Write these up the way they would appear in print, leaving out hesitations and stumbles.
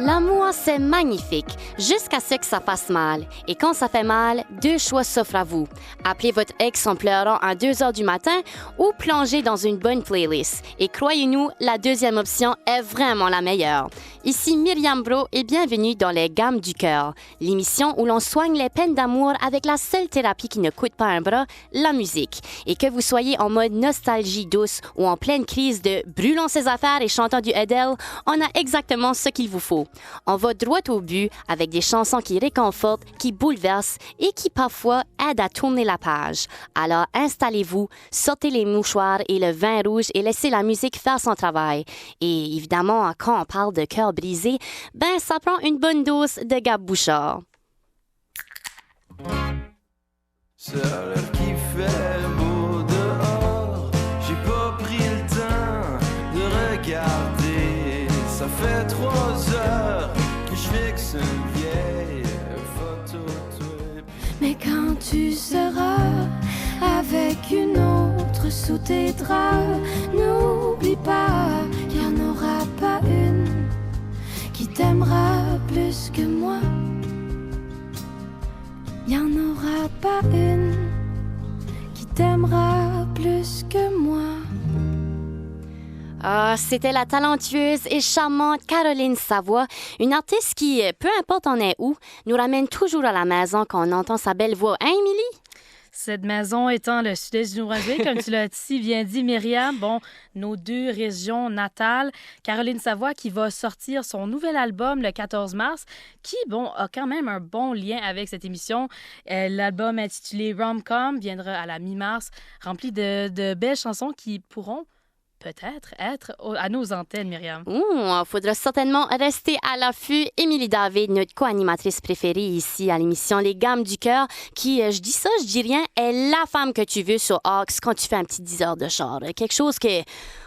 L'amour, c'est magnifique, jusqu'à ce que ça fasse mal. Et quand ça fait mal, deux choix s'offrent à vous. Appelez votre ex en pleurant à 2 heures du matin ou plongez dans une bonne playlist. Et croyez-nous, la deuxième option est vraiment la meilleure. Ici Myriam Bro et bienvenue dans Les Gammes du cœur, l'émission où l'on soigne les peines d'amour avec la seule thérapie qui ne coûte pas un bras, la musique. Et que vous soyez en mode nostalgie douce ou en pleine crise de brûlons ses affaires et chantant du Adele, on a exactement ce qu'il vous faut. On va droit au but avec des chansons qui réconfortent, qui bouleversent et qui parfois aident à tourner la page. Alors installez-vous, sortez les mouchoirs et le vin rouge et laissez la musique faire son travail. Et évidemment, quand on parle de cœur brisé, ben ça prend une bonne dose de Gab Bouchard. Seul qui fait beau dehors, j'ai pas pris le temps de regarder. Ça fait 3 heures que je fixe une vieille photo de toi. Mais quand tu seras avec une autre sous tes draps, n'oublie pas qu'il n'y en aura pas une qui t'aimera plus que moi. Il n'y en aura pas une qui t'aimera plus que moi. Ah, c'était la talentueuse et charmante Caroline Savoie, une artiste qui, peu importe on est où, nous ramène toujours à la maison quand on entend sa belle voix. Hein, Émilie? Cette maison étant le sud-est du Nouveau-Brunswick, comme tu l'as si bien dit, Myriam, nos 2 régions natales. Caroline Savoie qui va sortir son nouvel album le 14 mars, qui, a quand même un bon lien avec cette émission. L'album intitulé Rom-Com viendra à la mi-mars, rempli de belles chansons qui pourront peut-être être à nos antennes, Myriam. Il faudra certainement rester à l'affût. Émilie David, notre co-animatrice préférée ici à l'émission Les Gammes du cœur, qui, je dis ça, je dis rien, est la femme que tu veux sur Aux quand tu fais un petit 10 heures de char. Quelque chose que...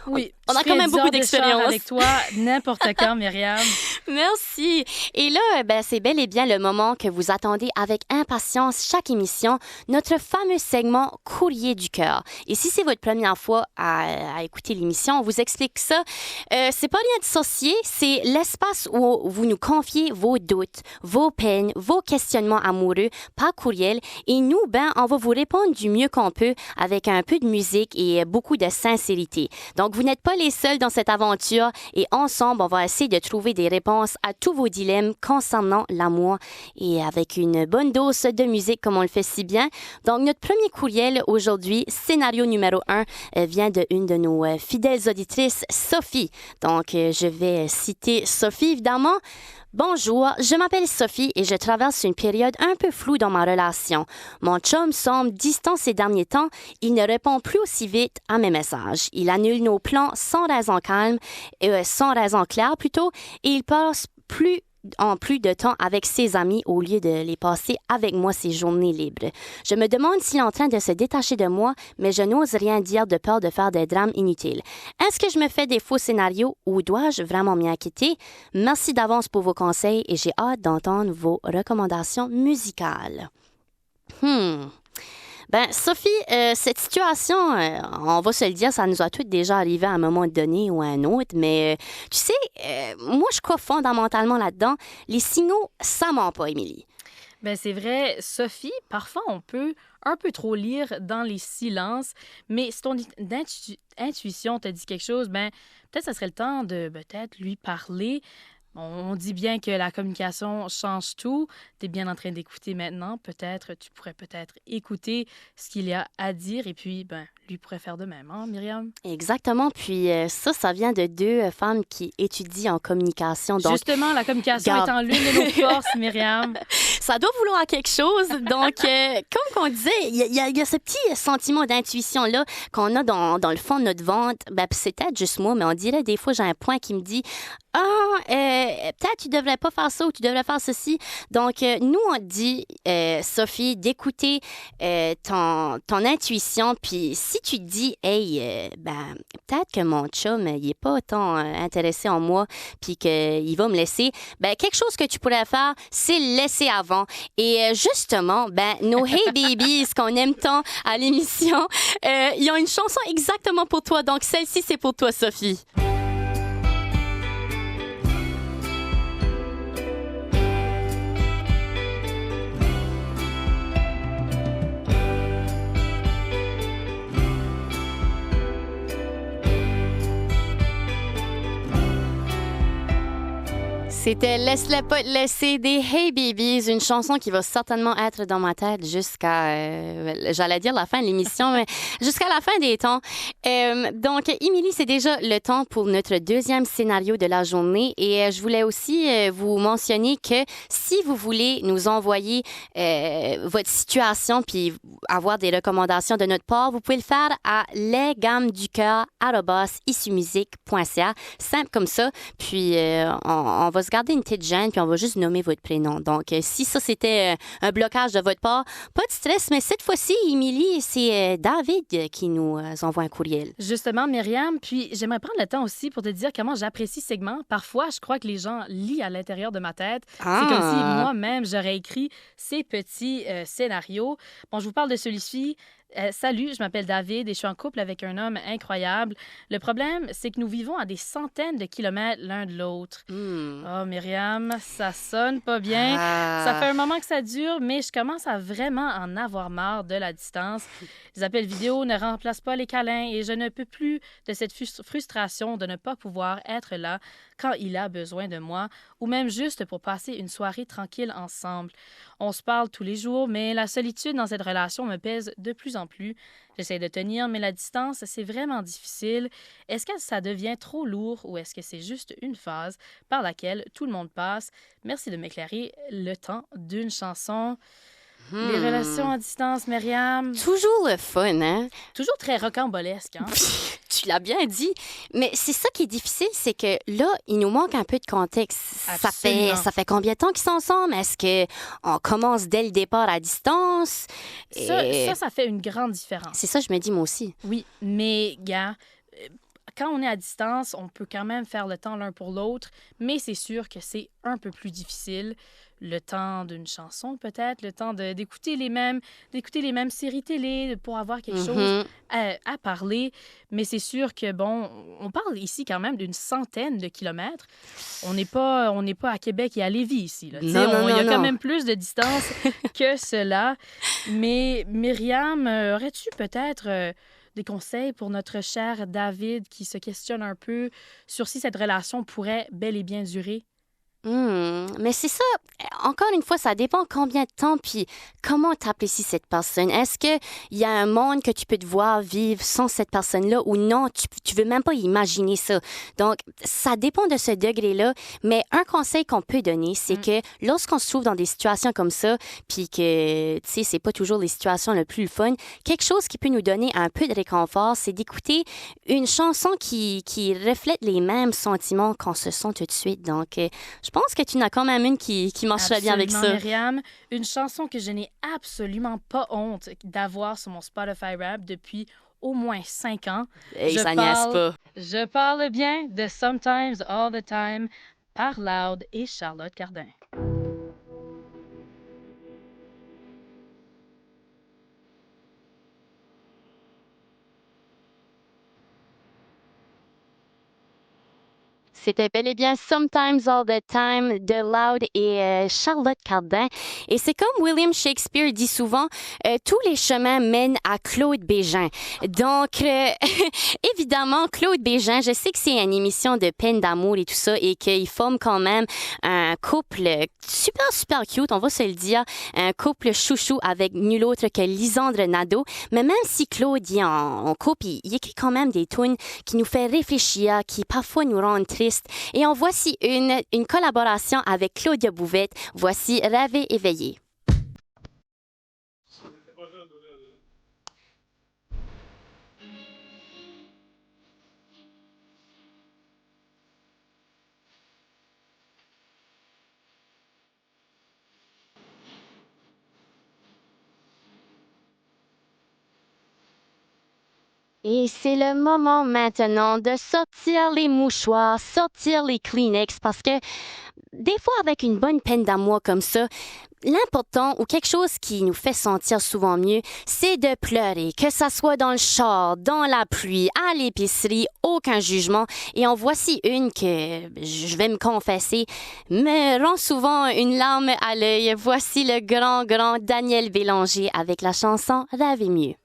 Oui, on a quand même beaucoup d'expérience avec toi n'importe quand, Myriam. Merci. Et là, c'est bel et bien le moment que vous attendez avec impatience chaque émission, notre fameux segment Courrier du cœur. Et si c'est votre première fois à écouter l'émission, on vous explique ça. C'est pas rien de sorcier, c'est l'espace où vous nous confiez vos doutes, vos peines, vos questionnements amoureux par courriel. Et nous, on va vous répondre du mieux qu'on peut avec un peu de musique et beaucoup de sincérité. Donc, vous n'êtes pas les seuls dans cette aventure et ensemble, on va essayer de trouver des réponses à tous vos dilemmes concernant l'amour et avec une bonne dose de musique comme on le fait si bien. Donc, notre premier courriel aujourd'hui, scénario numéro 1, vient d'une de nos fidèles auditrices, Sophie. Donc, je vais citer Sophie, évidemment. Bonjour, je m'appelle Sophie et je traverse une période un peu floue dans ma relation. Mon chum semble distant ces derniers temps. Il ne répond plus aussi vite à mes messages. Il annule nos plans sans raison claire plutôt, et il passe plus de temps avec ses amis au lieu de les passer avec moi ses journées libres. Je me demande s'il est en train de se détacher de moi, mais je n'ose rien dire de peur de faire des drames inutiles. Est-ce que je me fais des faux scénarios ou dois-je vraiment m'y inquiéter? Merci d'avance pour vos conseils et j'ai hâte d'entendre vos recommandations musicales. Sophie, cette situation, on va se le dire, ça nous a toutes déjà arrivé à un moment donné ou à un autre, mais tu sais, moi, je crois fondamentalement là-dedans. Les signaux, ça ment pas, Émilie. C'est vrai, Sophie, parfois on peut un peu trop lire dans les silences, mais si ton intuition te dit quelque chose, peut-être ça serait le temps de peut-être lui parler. On dit bien que la communication change tout. Tu es bien en train d'écouter maintenant. Peut-être, tu pourrais peut-être écouter ce qu'il y a à dire et puis, lui pourrait faire de même, hein, Myriam? Exactement. Puis ça vient de 2 femmes qui étudient en communication. Donc, justement, la communication étant l'une de nos forces, Myriam. Ça doit vouloir quelque chose. Donc, comme on disait, il y a ce petit sentiment d'intuition-là qu'on a dans le fond de notre ventre. C'est peut-être juste moi, mais on dirait des fois, j'ai un point qui me dit « peut-être tu devrais pas faire ça ou tu devrais faire ceci. » Donc, nous, on dit, Sophie, d'écouter ton intuition. Puis, si tu te dis, hey, peut-être que mon chum, il est pas autant intéressé en moi, puis qu'il va me laisser, quelque chose que tu pourrais faire, c'est le laisser avant. Et justement, nos Hey Babies qu'on aime tant à l'émission, ils ont une chanson exactement pour toi. Donc, celle-ci, c'est pour toi, Sophie. C'était Laisse-le pas te laisser des Hey Babies, une chanson qui va certainement être dans ma tête jusqu'à, j'allais dire la fin de l'émission, mais jusqu'à la fin des temps. Donc, Émilie, c'est déjà le temps pour notre deuxième scénario de la journée et je voulais aussi vous mentionner que si vous voulez nous envoyer votre situation puis avoir des recommandations de notre part, vous pouvez le faire à lesgammeducoeur@isumusique.ca. Simple comme ça. Puis, on va se garder une petite gêne, puis on va juste nommer votre prénom. Donc, si ça, c'était un blocage de votre part, pas de stress, mais cette fois-ci, Émilie, c'est David qui nous envoie un courriel. Justement, Myriam, puis j'aimerais prendre le temps aussi pour te dire comment j'apprécie ce segment. Parfois, je crois que les gens lisent à l'intérieur de ma tête. Ah. C'est comme si moi-même, j'aurais écrit ces petits scénarios. Bon, je vous parle de celui-ci. Salut, je m'appelle David et je suis en couple avec un homme incroyable. Le problème, c'est que nous vivons à des centaines de kilomètres l'un de l'autre. Oh, Myriam, ça sonne pas bien. Ça fait un moment que ça dure, mais je commence à vraiment en avoir marre de la distance. Les appels vidéo ne remplacent pas les câlins et je ne peux plus de cette frustration de ne pas pouvoir être là quand il a besoin de moi ou même juste pour passer une soirée tranquille ensemble. On se parle tous les jours, mais la solitude dans cette relation me pèse de plus en plus. J'essaie de tenir, mais la distance, c'est vraiment difficile. Est-ce que ça devient trop lourd ou est-ce que c'est juste une phase par laquelle tout le monde passe? Merci de m'éclairer le temps d'une chanson. Les relations à distance, Myriam. Toujours le fun, hein? Toujours très rocambolesque, hein? Tu l'as bien dit. Mais c'est ça qui est difficile, c'est que là, il nous manque un peu de contexte. Absolument. Ça fait combien de temps qu'ils sont ensemble? Est-ce qu'on commence dès le départ à distance? Ça fait une grande différence. C'est ça, je me dis moi aussi. Oui, mais, gars, quand on est à distance, on peut quand même faire le temps l'un pour l'autre, mais c'est sûr que c'est un peu plus difficile. Le temps d'une chanson, peut-être, le temps d'écouter les mêmes séries télé pour avoir quelque chose à parler. Mais c'est sûr que, bon, on parle ici quand même d'une centaine de kilomètres. On n'est pas à Québec et à Lévis ici. Là. Il y a quand même plus de distance que cela. Mais Myriam, aurais-tu peut-être des conseils pour notre cher David qui se questionne un peu sur si cette relation pourrait bel et bien durer? Mais c'est ça, encore une fois, ça dépend combien de temps puis comment tu apprécies cette personne. Est-ce qu'il y a un monde que tu peux te voir vivre sans cette personne-là ou non, tu veux même pas imaginer ça. Donc, ça dépend de ce degré-là, mais un conseil qu'on peut donner, c'est que lorsqu'on se trouve dans des situations comme ça, puis que, tu sais, c'est pas toujours les situations les plus fun, quelque chose qui peut nous donner un peu de réconfort, c'est d'écouter une chanson qui reflète les mêmes sentiments qu'on se sent tout de suite. Donc, je pense que tu en as quand même une qui marcherait bien avec ça. Myriam, une chanson que je n'ai absolument pas honte d'avoir sur mon Spotify Rap depuis au moins 5 ans. Ça niaise pas. Je parle bien de Sometimes All the Time par Loud et Charlotte Cardin. C'était bel et bien Sometimes All the Time de Loud et Charlotte Cardin. Et c'est comme William Shakespeare dit souvent, tous les chemins mènent à Claude Bégin. Donc, évidemment, Claude Bégin, je sais que c'est une émission de peine d'amour et tout ça et qu'il forme quand même un couple super, super cute, on va se le dire, un couple chouchou avec nul autre que Lisandre Nadeau. Mais même si Claude est en couple, il écrit quand même des tunes qui nous fait réfléchir, qui parfois nous rendent tristes. Et en voici une collaboration avec Claudia Bouvette. Voici Rêver éveillé. Et c'est le moment maintenant de sortir les mouchoirs, sortir les Kleenex, parce que des fois, avec une bonne peine d'amour comme ça, l'important ou quelque chose qui nous fait sentir souvent mieux, c'est de pleurer, que ça soit dans le char, dans la pluie, à l'épicerie, aucun jugement. Et en voici une que, je vais me confesser, me rend souvent une larme à l'œil. Voici le grand Daniel Bélanger avec la chanson « Rêver mieux ».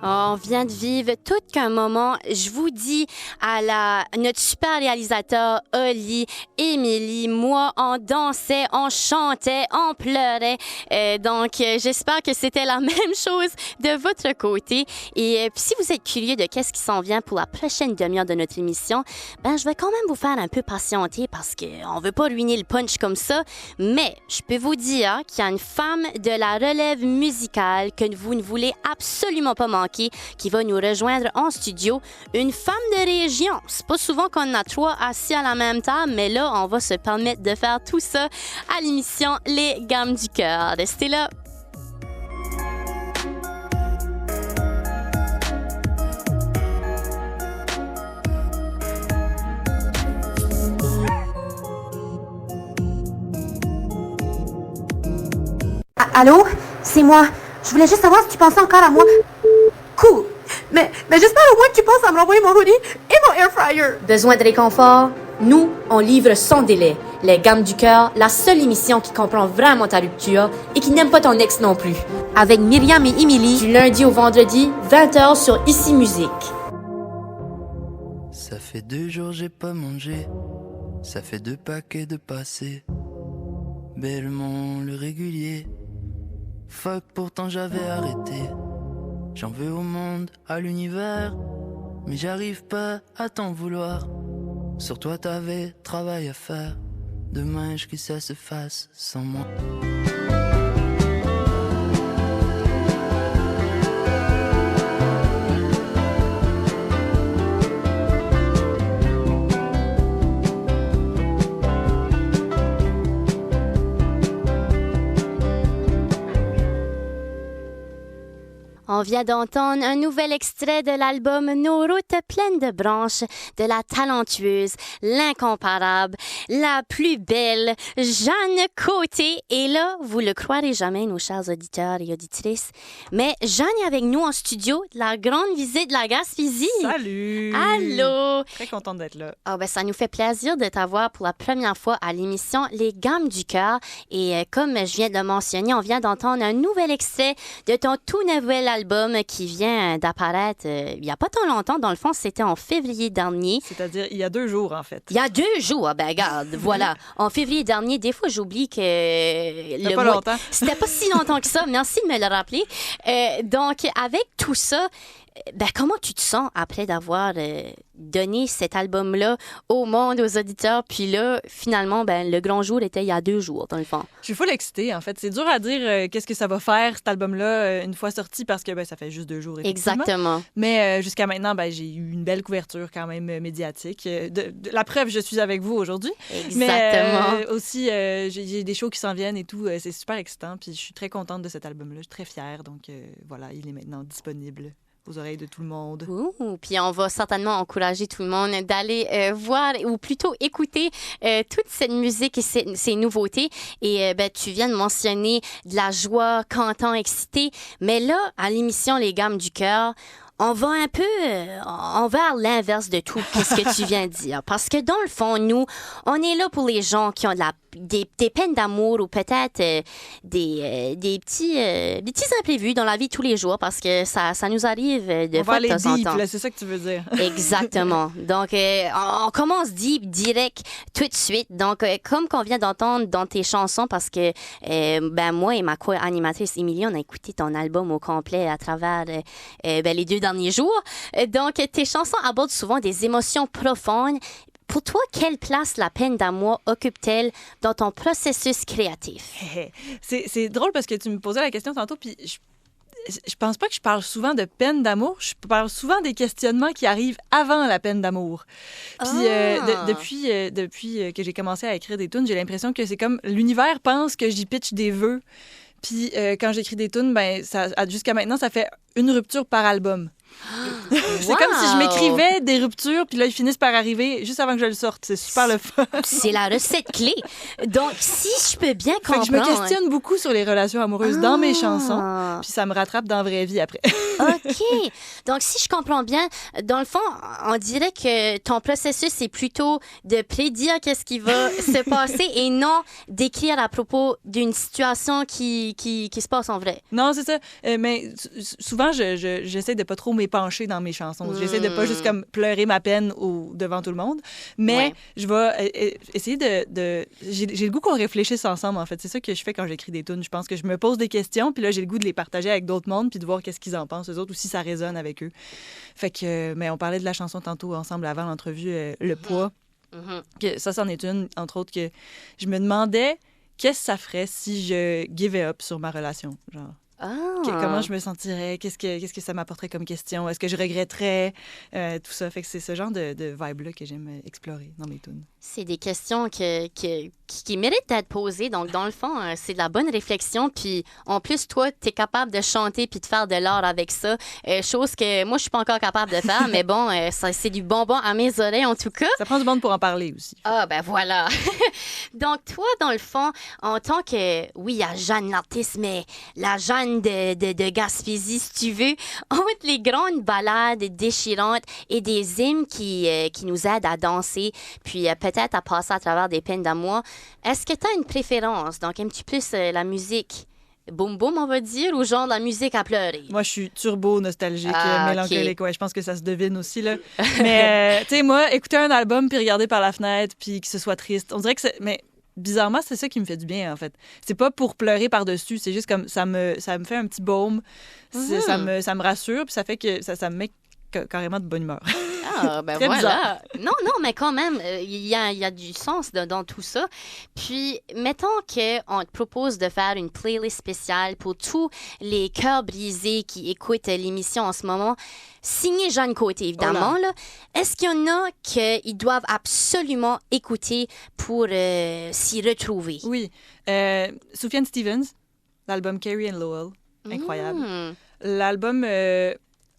On vient de vivre tout qu'un moment. Je vous dis à notre super réalisateur Oli, Émilie, moi, on dansait, on chantait, on pleurait. Donc, j'espère que c'était la même chose de votre côté. Et puis, si vous êtes curieux de qu'est-ce qui s'en vient pour la prochaine demi-heure de notre émission, ben, je vais quand même vous faire un peu patienter parce qu'on veut pas ruiner le punch comme ça. Mais je peux vous dire qu'il y a une femme de la relève musicale que vous ne voulez absolument pas manquer, qui va nous rejoindre en studio. Une femme de région. C'est pas souvent qu'on a trois assis à la même table, mais là, on va se permettre de faire tout ça à l'émission Les Gammes du Cœur. Restez là. Allô? C'est moi. Je voulais juste savoir si tu pensais encore à moi. Cool. Mais j'espère au moins que tu penses à me renvoyer mon hoodie et mon air fryer. Besoin de réconfort? Nous, on livre sans délai. Les Gammes du Cœur, la seule émission qui comprend vraiment ta rupture et qui n'aime pas ton ex non plus. Avec Myriam et Émilie, du lundi au vendredi, 20h sur Ici Musique. Ça fait 2 jours j'ai pas mangé, ça fait 2 paquets de passé. Bellement le régulier. Fuck, pourtant j'avais arrêté. J'en veux au monde, à l'univers, mais j'arrive pas à t'en vouloir. Sur toi t'avais travail à faire. Dommage que ça se fasse sans moi. On vient d'entendre un nouvel extrait de l'album Nos routes pleines de branches de la talentueuse, l'incomparable, la plus belle Jeanne Côté. Et là, vous le croirez jamais, nos chers auditeurs et auditrices, mais Jeanne est avec nous en studio de la grande visite de la Gaspésie. Salut! Allô! Très contente d'être là. Ah ben, ça nous fait plaisir de t'avoir pour la première fois à l'émission Les Gammes du Cœur. Et comme je viens de le mentionner, on vient d'entendre un nouvel extrait de ton tout nouvel album qui vient d'apparaître il n'y a pas tant longtemps. Dans le fond, c'était en février dernier. C'est-à-dire, il y a 2 jours, en fait. Il y a 2 jours. Ben, regarde, voilà. En février dernier, des fois, j'oublie que C'était pas longtemps. C'était pas si longtemps que ça. Merci de me le rappeler. Donc, avec tout ça, ben, comment tu te sens après d'avoir donné cet album-là au monde, aux auditeurs? Puis là, finalement, ben, le grand jour était il y a 2 jours, dans le fond. Je suis full excitée, en fait. C'est dur à dire qu'est-ce que ça va faire, cet album-là, une fois sorti, parce que ben, ça fait juste 2 jours, effectivement. Exactement. Mais jusqu'à maintenant, ben, j'ai eu une belle couverture quand même médiatique. La preuve, je suis avec vous aujourd'hui. Exactement. Mais aussi, j'ai des shows qui s'en viennent et tout. C'est super excitant. Puis je suis très contente de cet album-là. Je suis très fière. Donc voilà, il est maintenant disponible aux oreilles de tout le monde. Ouh, puis on va certainement encourager tout le monde d'aller voir ou plutôt écouter toute cette musique et ces nouveautés. Et ben, tu viens de mentionner de la joie, cantant, excité. Mais là, à l'émission Les Gammes du Cœur, on va un peu envers l'inverse de tout ce que tu viens de dire. Parce que dans le fond, nous, on est là pour les gens qui ont des peines d'amour ou peut-être des petits imprévus dans la vie de tous les jours parce que ça nous arrive de fois de temps en temps. C'est ça que tu veux dire. Exactement. Donc, on commence deep, direct, tout de suite. Donc, comme qu'on vient d'entendre dans tes chansons, parce que ben moi et ma co-animatrice Émilie, on a écouté ton album au complet à travers ben, les 2 derniers jours. Donc, tes chansons abordent souvent des émotions profondes. Pour toi, quelle place la peine d'amour occupe-t-elle dans ton processus créatif? C'est drôle parce que tu me posais la question tantôt, puis je pense pas que je parle souvent de peine d'amour. Je parle souvent des questionnements qui arrivent avant la peine d'amour. Puis depuis que j'ai commencé à écrire des tunes, j'ai l'impression que c'est comme l'univers pense que j'y pitch des vœux. Puis quand j'écris des tunes, ben jusqu'à maintenant, ça fait une rupture par album. C'est comme si je m'écrivais des ruptures, puis là, ils finissent par arriver juste avant que je le sorte. C'est super le fun. C'est la recette clé. Donc, si je peux bien Fait que comprendre... je me questionne beaucoup sur les relations amoureuses dans mes chansons, puis ça me rattrape dans la vraie vie après. OK. Donc, si je comprends bien, dans le fond, on dirait que ton processus, c'est plutôt de prédire qu'est-ce qui va se passer et non d'écrire à propos d'une situation qui se passe en vrai. Non, c'est ça. Mais souvent, j'essaie de pas trop m'épancher dans mes chansons. J'essaie de pas juste comme pleurer ma peine devant tout le monde. Mais je vais essayer de... J'ai le goût qu'on réfléchisse ensemble, en fait. C'est ça que je fais quand j'écris des tunes. Je pense que je me pose des questions, puis là, j'ai le goût de les partager avec d'autres mondes, puis de voir qu'est-ce qu'ils en pensent, eux autres, ou si ça résonne avec eux. Fait que... mais on parlait de la chanson tantôt ensemble avant l'entrevue, Le poids. Que ça, c'en est une, entre autres, que je me demandais qu'est-ce que ça ferait si je give up sur ma relation, genre. Comment je me sentirais, qu'est-ce que ça m'apporterait comme question, est-ce que je regretterais, tout ça. Fait que c'est ce genre de vibe-là que j'aime explorer dans mes tunes. C'est des questions qui méritent d'être posées. Donc, dans le fond, c'est de la bonne réflexion. Puis, en plus, toi, tu es capable de chanter puis de faire de l'art avec ça. Chose que moi, je suis pas encore capable de faire. Mais bon, c'est du bonbon à mes oreilles, en tout cas. Ça prend du monde pour en parler aussi. Ah, ben voilà. Donc, toi, dans le fond, en tant que... Oui, il y a Jeanne l'artiste, mais la Jeanne de Gaspésie, si tu veux, entre les grandes ballades déchirantes et des hymnes qui nous aident à danser, puis peut-être à passer à travers des peines d'amour, est-ce que tu as une préférence? Donc, aimes-tu plus la musique boum boum, on va dire, ou genre la musique à pleurer? Moi, je suis turbo nostalgique, mélancolique. Okay. Ouais, je pense que ça se devine aussi, là. Mais, tu sais, moi, écouter un album puis regarder par la fenêtre puis que ce soit triste, on dirait que c'est... Mais bizarrement, c'est ça qui me fait du bien, en fait. C'est pas pour pleurer par-dessus, c'est juste comme ça me fait un petit baume, ça me rassure, puis ça fait que ça me met carrément de bonne humeur. Ah, ben Très voilà. bizarre. Non, mais quand même, il y a du sens dans tout ça. Puis, mettons qu'on te propose de faire une playlist spéciale pour tous les cœurs brisés qui écoutent l'émission en ce moment, signée Jeanne Côté, évidemment. Là. Est-ce qu'il y en a qu'ils doivent absolument écouter pour s'y retrouver? Oui. Sufjan Stevens, l'album Carrie and Lowell, incroyable. L'album...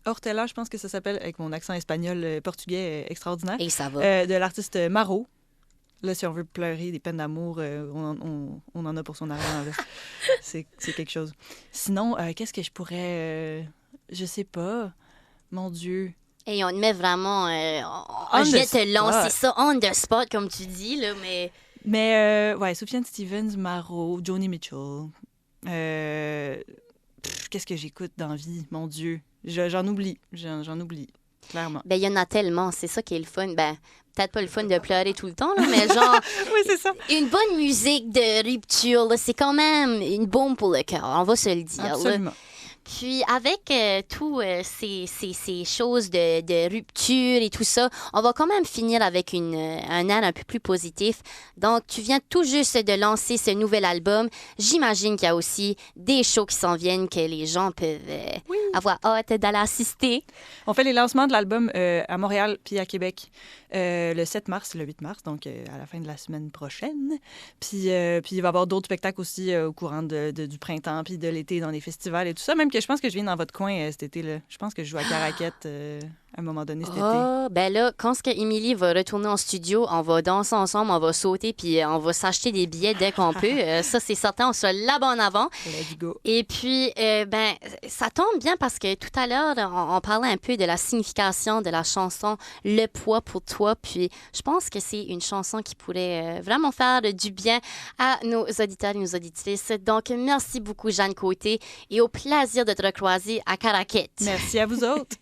Hortela, je pense que ça s'appelle, avec mon accent espagnol, portugais extraordinaire. Et ça va. De l'artiste Maro. Là, si on veut pleurer des peines d'amour, on en a pour son argent. Là. C'est quelque chose. Sinon, qu'est-ce que je pourrais... je sais pas. Mon Dieu. Et on te met vraiment... je vais te lancer ça on the spot, comme tu dis, là, mais... Mais, ouais, Sufjan Stevens, Maro, Joni Mitchell. Qu'est-ce que j'écoute dans la vie? Mon Dieu. J'en oublie, clairement. Ben, il y en a tellement, c'est ça qui est le fun. Ben, peut-être pas le fun de pleurer tout le temps, là, mais genre... Oui, c'est ça. Une bonne musique de rupture, là, c'est quand même une bombe pour le cœur, on va se le dire. Absolument. Là. Puis avec tous ces choses de rupture et tout ça, on va quand même finir avec un air un peu plus positif. Donc, tu viens tout juste de lancer ce nouvel album. J'imagine qu'il y a aussi des shows qui s'en viennent que les gens peuvent avoir hâte d'aller assister. On fait les lancements de l'album à Montréal puis à Québec le 7 mars, le 8 mars, donc à la fin de la semaine prochaine. Puis il va y avoir d'autres spectacles aussi au courant du printemps puis de l'été dans les festivals et tout ça. Même que je pense que je viens dans votre coin cet été-là. Je pense que je joue à Caraquette à un moment donné cet été. Ben là, quand Émilie va retourner en studio, on va danser ensemble, on va sauter, puis on va s'acheter des billets dès qu'on peut. Ça, c'est certain, on sera là-bas en avant. Let's go. Et puis, ben, ça tombe bien parce que tout à l'heure, on parlait un peu de la signification de la chanson « Le poids pour toi ». Puis, je pense que c'est une chanson qui pourrait vraiment faire du bien à nos auditeurs et nos auditrices. Donc, merci beaucoup, Jeanne Côté, et au plaisir de te recroiser à Caraquette. Merci à vous autres.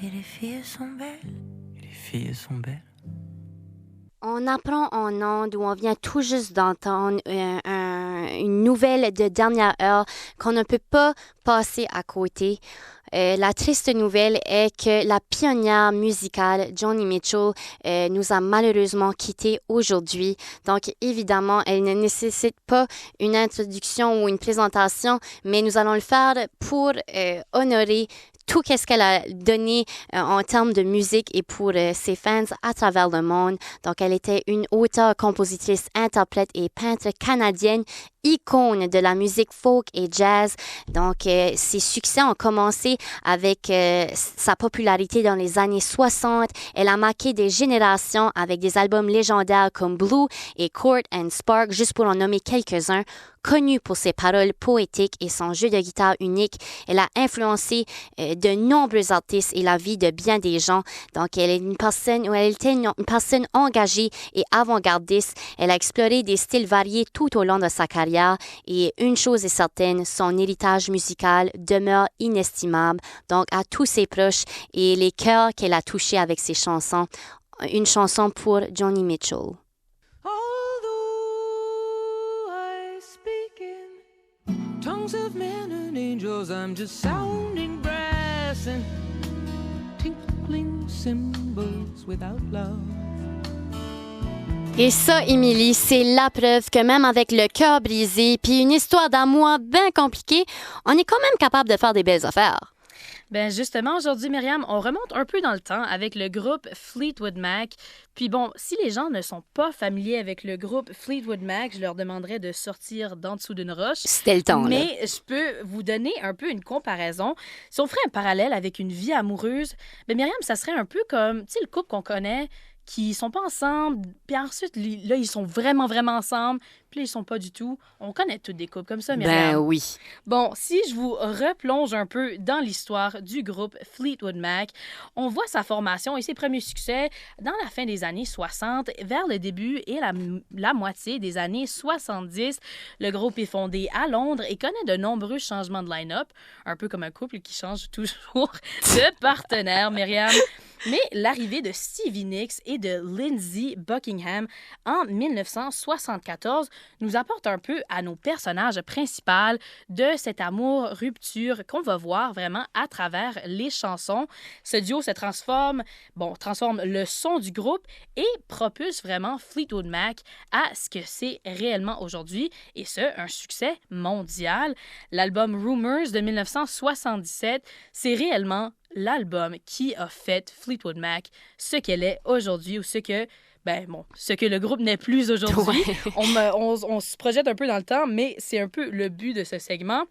Et les filles sont belles. On apprend en ondes où on vient tout juste d'entendre une nouvelle de dernière heure qu'on ne peut pas passer à côté. La triste nouvelle est que la pionnière musicale Joni Mitchell nous a malheureusement quittés aujourd'hui. Donc, évidemment, elle ne nécessite pas une introduction ou une présentation, mais nous allons le faire pour honorer tout ce qu'elle a donné en termes de musique et pour ses fans à travers le monde. Donc, elle était une auteure, compositrice, interprète et peintre canadienne, icône de la musique folk et jazz. Donc, ses succès ont commencé avec sa popularité dans les années 60. Elle a marqué des générations avec des albums légendaires comme Blue et Court and Spark, juste pour en nommer quelques-uns. Connue pour ses paroles poétiques et son jeu de guitare unique, elle a influencé de nombreux artistes et la vie de bien des gens. Donc, elle était une personne engagée et avant-gardiste. Elle a exploré des styles variés tout au long de sa carrière et une chose est certaine, son héritage musical demeure inestimable. Donc, à tous ses proches et les cœurs qu'elle a touchés avec ses chansons, une chanson pour Joni Mitchell. Tongues of men and angels, I'm just sounding brass and tinkling cymbals without love. Et ça, Émilie, c'est la preuve que même avec le cœur brisé puis une histoire d'amour bien compliquée, on est quand même capable de faire des belles affaires. Ben justement, aujourd'hui, Myriam, on remonte un peu dans le temps avec le groupe Fleetwood Mac. Puis bon, si les gens ne sont pas familiers avec le groupe Fleetwood Mac, je leur demanderais de sortir d'en dessous d'une roche. C'était le temps, mais là. Je peux vous donner un peu une comparaison. Si on ferait un parallèle avec une vie amoureuse, ben Myriam, ça serait un peu comme, tu sais, le couple qu'on connaît, qui sont pas ensemble, puis ensuite, là, ils sont vraiment, vraiment ensemble, puis là, ils sont pas du tout. On connaît toutes des couples comme ça, Myriam. Ben oui. Bon, si je vous replonge un peu dans l'histoire du groupe Fleetwood Mac, on voit sa formation et ses premiers succès dans la fin des années 60, vers le début et la moitié des années 70. Le groupe est fondé à Londres et connaît de nombreux changements de line-up, un peu comme un couple qui change toujours de partenaire, Myriam. Mais l'arrivée de Stevie Nicks et de Lindsey Buckingham en 1974 nous apporte un peu à nos personnages principaux de cet amour-rupture qu'on va voir vraiment à travers les chansons. Ce duo se transforme le son du groupe et propulse vraiment Fleetwood Mac à ce que c'est réellement aujourd'hui, et ce, un succès mondial. L'album Rumours de 1977, c'est réellement l'album qui a fait Fleetwood Mac ce qu'elle est aujourd'hui, ou ce que le groupe n'est plus aujourd'hui. Ouais. On se projette un peu dans le temps, mais c'est un peu le but de ce segment.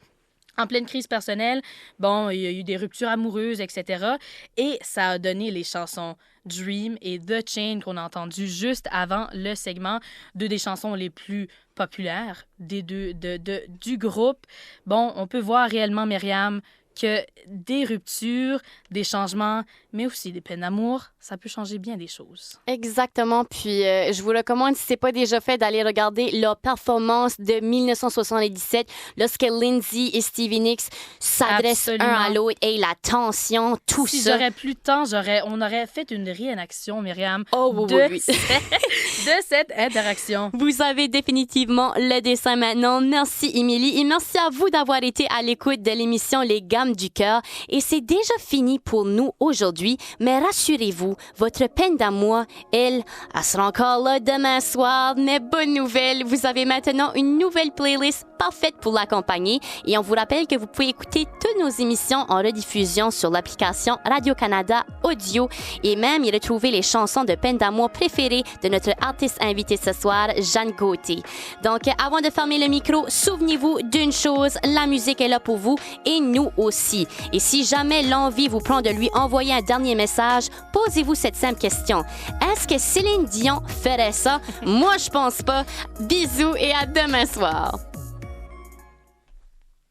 En pleine crise personnelle, il y a eu des ruptures amoureuses, etc. Et ça a donné les chansons Dream et The Chain qu'on a entendues juste avant le segment, deux des chansons les plus populaires du groupe. Bon, on peut voir réellement, Myriam, que des ruptures, des changements, mais aussi des peines d'amour, ça peut changer bien des choses. Exactement. Puis, je vous recommande, si ce n'est pas déjà fait, d'aller regarder leur performance de 1977, lorsque Lindsey et Stevie Nicks s'adressent un à l'autre, et la tension, tout ça. Si j'aurais plus de temps, on aurait fait une réénaction, Myriam, oui. de cette interaction. Vous avez définitivement le dessin maintenant. Merci, Émilie, et merci à vous d'avoir été à l'écoute de l'émission Les Gammes du cœur. Et c'est déjà fini pour nous aujourd'hui, mais rassurez-vous, votre peine d'amour, elle sera encore là demain soir. Mais bonne nouvelle, vous avez maintenant une nouvelle playlist parfaite pour l'accompagner. Et on vous rappelle que vous pouvez écouter toutes nos émissions en rediffusion sur l'application Radio-Canada Audio et même y retrouver les chansons de peine d'amour préférées de notre artiste invité ce soir, Jeanne Gauthier. Donc, avant de fermer le micro, souvenez-vous d'une chose, la musique est là pour vous et nous aussi. Et si jamais l'envie vous prend de lui envoyer un dernier message, posez-vous cette simple question. Est-ce que Céline Dion ferait ça? Moi, je pense pas. Bisous et à demain soir.